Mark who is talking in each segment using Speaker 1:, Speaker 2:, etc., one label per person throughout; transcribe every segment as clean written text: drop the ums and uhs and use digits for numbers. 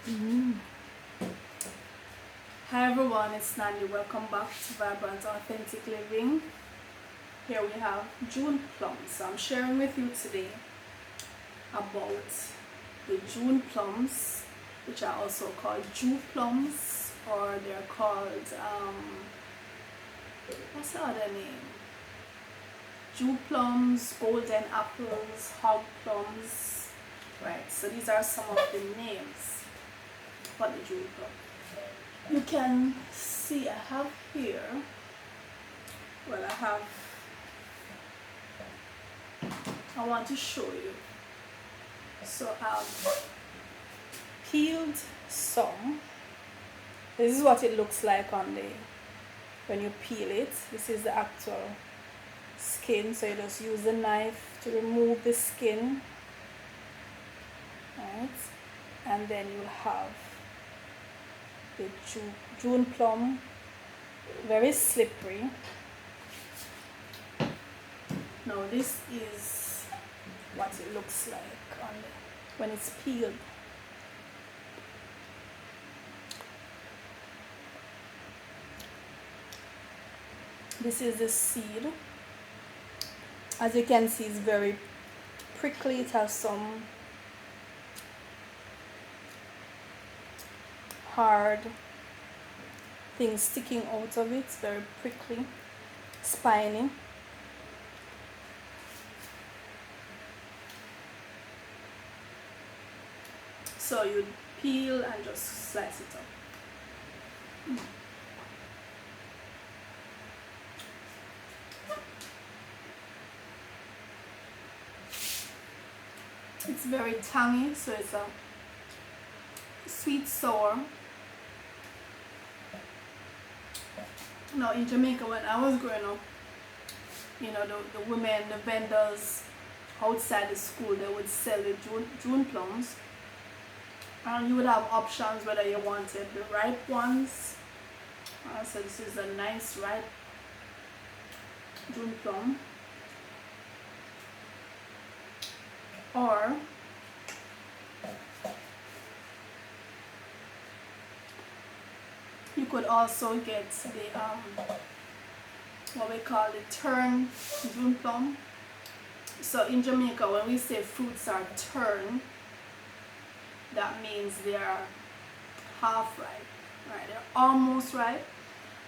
Speaker 1: Mm. Hi everyone, it's Nandi. Welcome back to Vibrant Authentic Living. Here we have June plums. So I'm sharing with you today about the June plums, which are also called Jew plums, or they're called what's the other name? Jew plums, golden apples, hog plums. Right. So these are some of the names for the Jew plum. You can see I have here, I want to show you. So I've peeled some. This is what it looks like when you peel it. This is the actual skin, so you just use the knife to remove the skin, right? And then you'll have the June plum, very slippery. Now this is what it looks like when it's peeled. This is the seed. As you can see, it's very prickly. It has some hard things sticking out of it. It's very prickly, spiny. So you peel and just slice it up. It's very tangy, so it's a sweet sour. Now in Jamaica, when I was growing up, the women, the vendors outside the school, they would sell the June plums, and you would have options whether you wanted the ripe ones. So this is a nice ripe June plum, or you could also get the what we call the turn June plum. So in Jamaica, when we say fruits are turned, that means they are half ripe, right? They're almost ripe,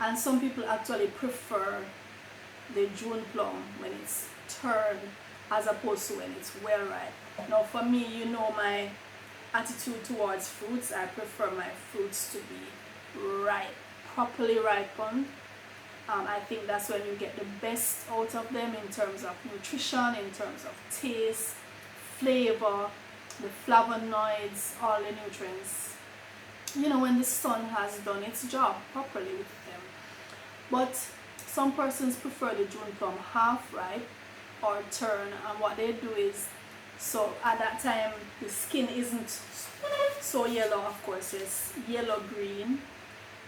Speaker 1: and some people actually prefer the June plum when it's turned as opposed to when it's well ripe. Now for me, my attitude towards fruits. I prefer my fruits to be ripe, properly ripened. I think that's when you get the best out of them in terms of nutrition, in terms of taste, flavor, the flavonoids, all the nutrients. When the sun has done its job properly with them. But some persons prefer the June plum half ripe or turn, and what they do is, so at that time the skin isn't so yellow, of course, it's yellow green.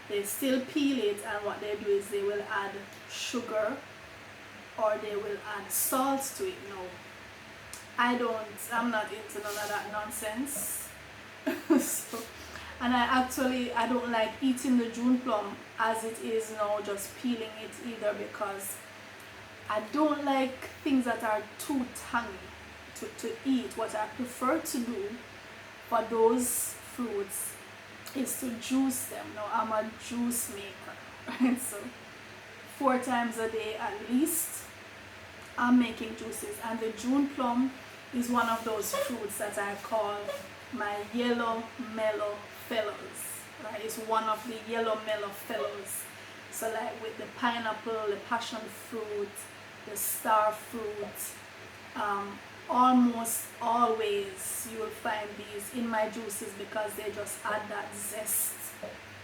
Speaker 1: They still peel it, and what they do is they will add sugar or they will add salt to it. No, I'm not into none of that nonsense. And I don't like eating the June plum as it is now, just peeling it either, because I don't like things that are too tangy to eat. What I prefer to do for those fruits is to juice them. Now I'm a juice maker, right? So 4 times a day at least I'm making juices, and the June plum is one of those fruits that I call my yellow mellow fellows, right? It's one of the yellow mellow fellows. So like with the pineapple, the passion fruit, the star fruit, almost always you will find these in my juices, because they just add that zest,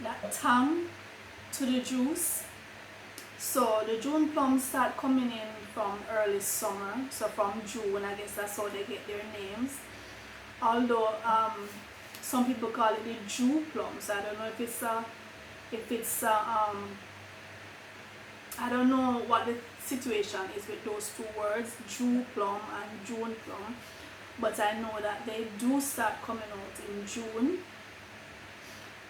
Speaker 1: that tang to the juice. So the June plums start coming in from early summer, so from June, I guess that's how they get their names. Although some people call it the Jew plums. I don't know if it's I don't know what the situation is with those two words, Jew plum and June plum, but I know that they do start coming out in June,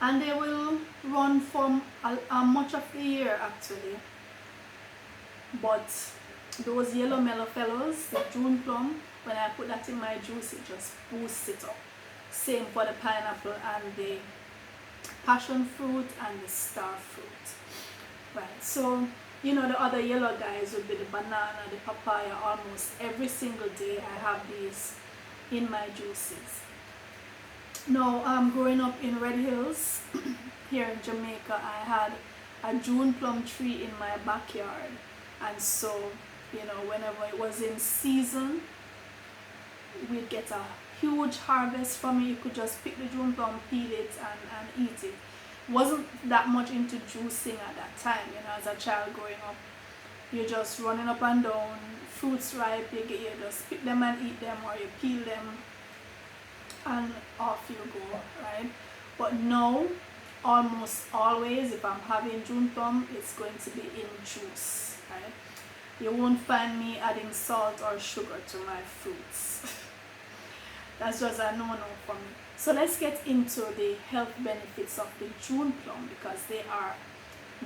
Speaker 1: and they will run from much of the year actually. But those yellow mellow fellows, the June plum, when I put that in my juice, it just boosts it up. Same for the pineapple and the passion fruit and the star fruit. Right, so you know the other yellow guys would be the banana, the papaya. Almost every single day I have these in my juices. Now, growing up in Red Hills, here in Jamaica, I had a June plum tree in my backyard. And so, you know, whenever it was in season, we'd get a huge harvest from it. You could just pick the June plum, peel it, and eat it. Wasn't that much into juicing at that time, you know, as a child growing up. You're just running up and down, fruits ripe, you just pick them and eat them, or you peel them and off you go, right? But now, almost always, if I'm having June plum, it's going to be in juice, right? You won't find me adding salt or sugar to my fruits. That's just a no-no for me. So let's get into the health benefits of the June plum, because they are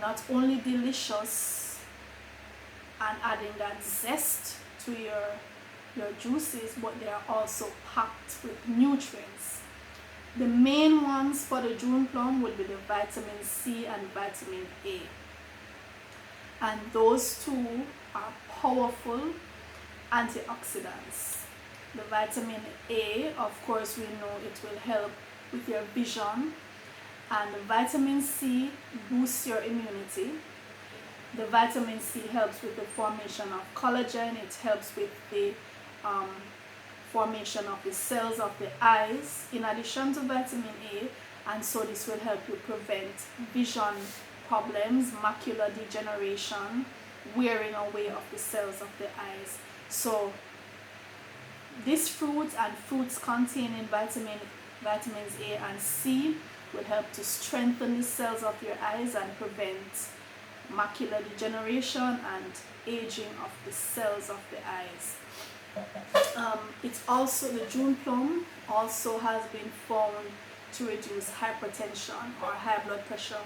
Speaker 1: not only delicious and adding that zest to your juices, but they are also packed with nutrients. The main ones for the June plum would be the vitamin C and vitamin A. And those two are powerful antioxidants. The vitamin A, of course, we know it will help with your vision, and the vitamin C boosts your immunity. The vitamin C helps with the formation of collagen. It helps with the formation of the cells of the eyes, in addition to vitamin A, and so this will help you prevent vision problems, macular degeneration, wearing away of the cells of the eyes. So this fruit and fruits containing vitamins A and C will help to strengthen the cells of your eyes and prevent macular degeneration and aging of the cells of the eyes. It's also, the June plum also has been found to reduce hypertension or high blood pressure,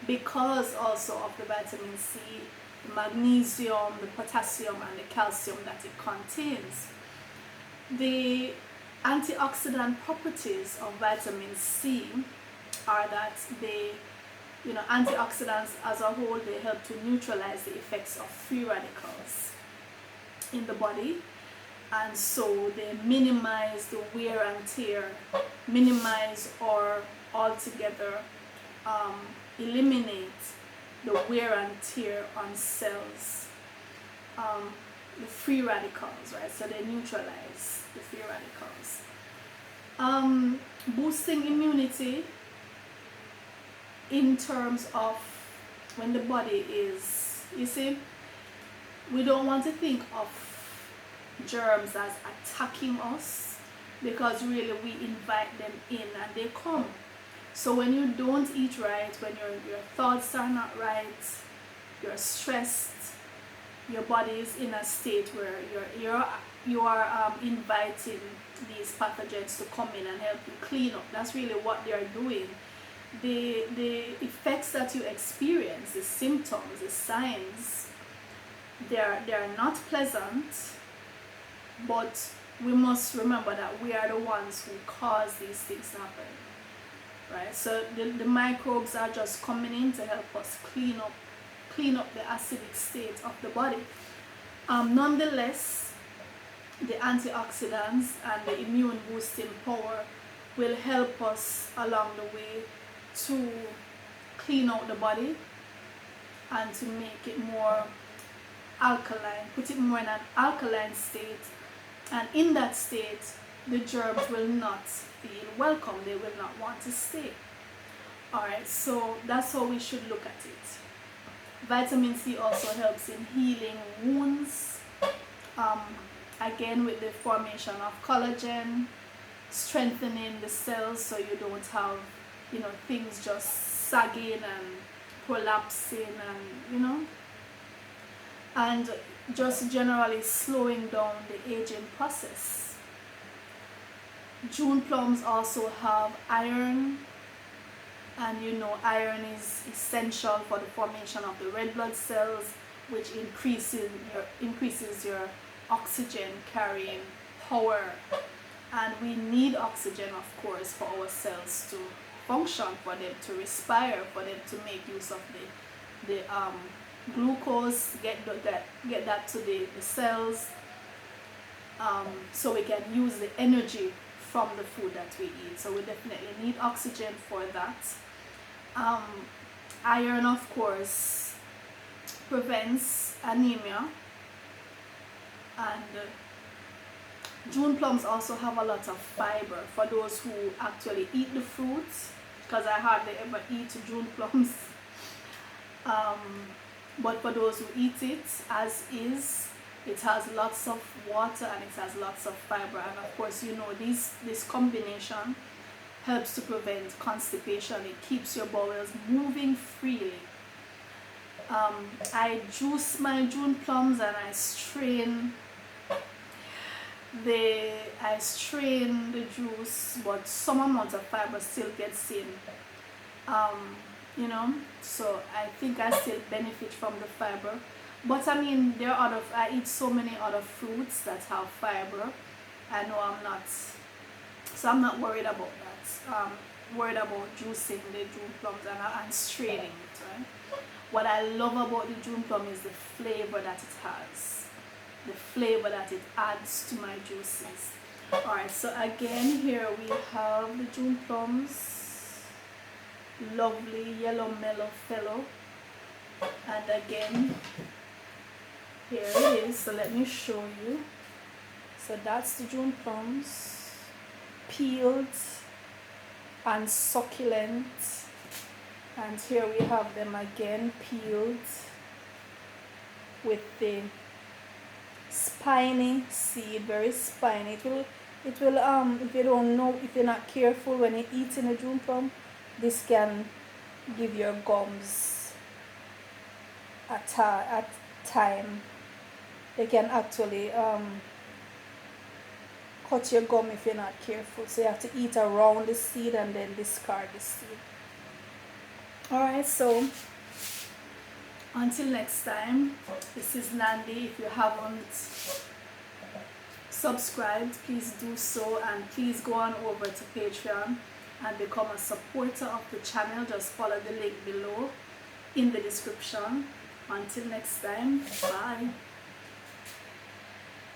Speaker 1: because also of the vitamin C, the magnesium, the potassium, and the calcium that it contains. The antioxidant properties of vitamin C are that they, you know, antioxidants as a whole, they help to neutralize the effects of free radicals in the body, and so they minimize the wear and tear, minimize or altogether eliminate the wear and tear on cells, the free radicals, right? So they neutralize the free radicals. Boosting immunity in terms of when the body is, you see, we don't want to think of germs as attacking us, because really we invite them in and they come. So when you don't eat right, when your thoughts are not right, you're stressed, your body is in a state where you are inviting these pathogens to come in and help you clean up. That's really what they are doing. The effects that you experience, the symptoms, the signs, they are not pleasant, but we must remember that we are the ones who cause these things to happen, right? So the microbes are just coming in to help us clean up the acidic state of the body. Nonetheless, the antioxidants and the immune boosting power will help us along the way to clean out the body and to make it more alkaline, put it more in an alkaline state, and in that state the germs will not feel welcome, they will not want to stay. Alright, so that's how we should look at it. Vitamin C also helps in healing wounds, again with the formation of collagen, strengthening the cells so you don't have, you know, things just sagging and prolapsing, and you know, and just generally slowing down the aging process. June plums also have iron, And you know, iron is essential for the formation of the red blood cells, which increases your oxygen carrying power. And we need oxygen, of course, for our cells to function, for them to respire, for them to make use of the glucose, get that to the cells, so we can use the energy from the food that we eat. So we definitely need oxygen for that. Iron, of course, prevents anemia, and June plums also have a lot of fiber for those who actually eat the fruits, because I hardly ever eat June plums. But for those who eat it as is, it has lots of water and it has lots of fiber. And of course, you know, this combination helps to prevent constipation. It keeps your bowels moving freely. I juice my June plums and I strain the juice, but some amount of fiber still gets in. You know, so I think I still benefit from the fiber. But I mean, I eat so many other fruits that have fiber. I know I'm not worried about that. Worried about juicing the June plums and straining it, right? What I love about the June plum is the flavor that it has, the flavor that it adds to my juices. Alright, so again, here we have the June plums. Lovely yellow mellow fellow. And again, here it is. So let me show you. So that's the June plums, peeled and succulent. And here we have them again, peeled with the spiny seed, very spiny. It will if you don't know, if you're not careful when you're eating a June plum, this can give your gums at time. They can actually cut your gum if you're not careful. So you have to eat around the seed and then discard the seed. Alright, so until next time, this is Nandi. If you haven't subscribed, please do so, and please go on over to Patreon and become a supporter of the channel. Just follow the link below in the description. Until next time, bye.